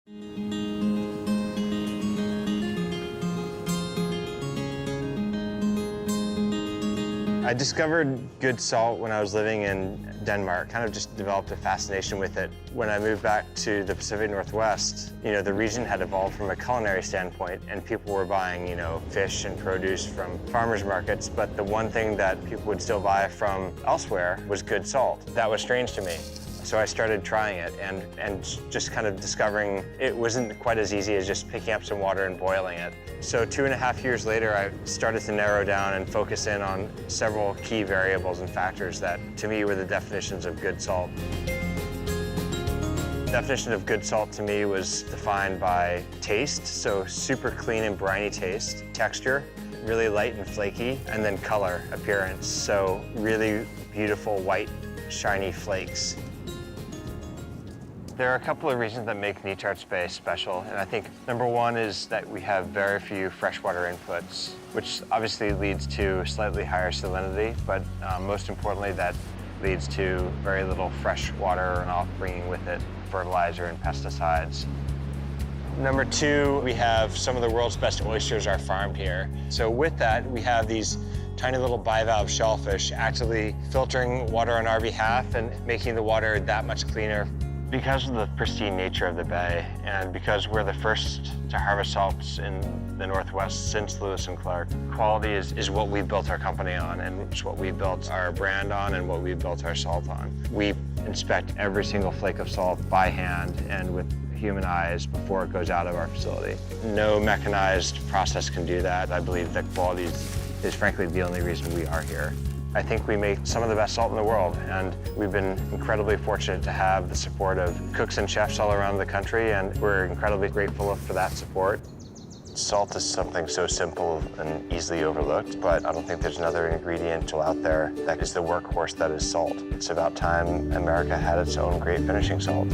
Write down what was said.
I discovered good salt when I was living in Denmark, kind of just developed a fascination with it. When I moved back to the Pacific Northwest, the region had evolved from a culinary standpoint and people were buying, fish and produce from farmers markets, but the one thing that people would still buy from elsewhere was good salt. That was strange to me. So I started trying it and just kind of discovering it wasn't quite as easy as just picking up some water and boiling it. So 2.5 years later, I started to narrow down and focus in on several key variables and factors that, to me, were the definitions of good salt. The definition of good salt to me was defined by taste, so super clean and briny taste, texture, really light and flaky, and then color, appearance, so really beautiful white, shiny flakes. There are a couple of reasons that make Necharts Bay special, and I think number one is that we have very few freshwater inputs, which obviously leads to slightly higher salinity, but most importantly, that leads to very little fresh water runoff bringing with it fertilizer and pesticides. Number two, we have some of the world's best oysters are farmed here. So with that, we have these tiny little bivalve shellfish actively filtering water on our behalf and making the water that much cleaner. Because of the pristine nature of the bay, and because we're the first to harvest salts in the Northwest since Lewis and Clark, quality is what we built our company on, and it's what we built our brand on, and what we built our salt on. We inspect every single flake of salt by hand and with human eyes before it goes out of our facility. No mechanized process can do that. I believe that quality is frankly the only reason we are here. I think we make some of the best salt in the world, and we've been incredibly fortunate to have the support of cooks and chefs all around the country, and we're incredibly grateful for that support. Salt is something so simple and easily overlooked, but I don't think there's another ingredient out there that is the workhorse that is salt. It's about time America had its own great finishing salt.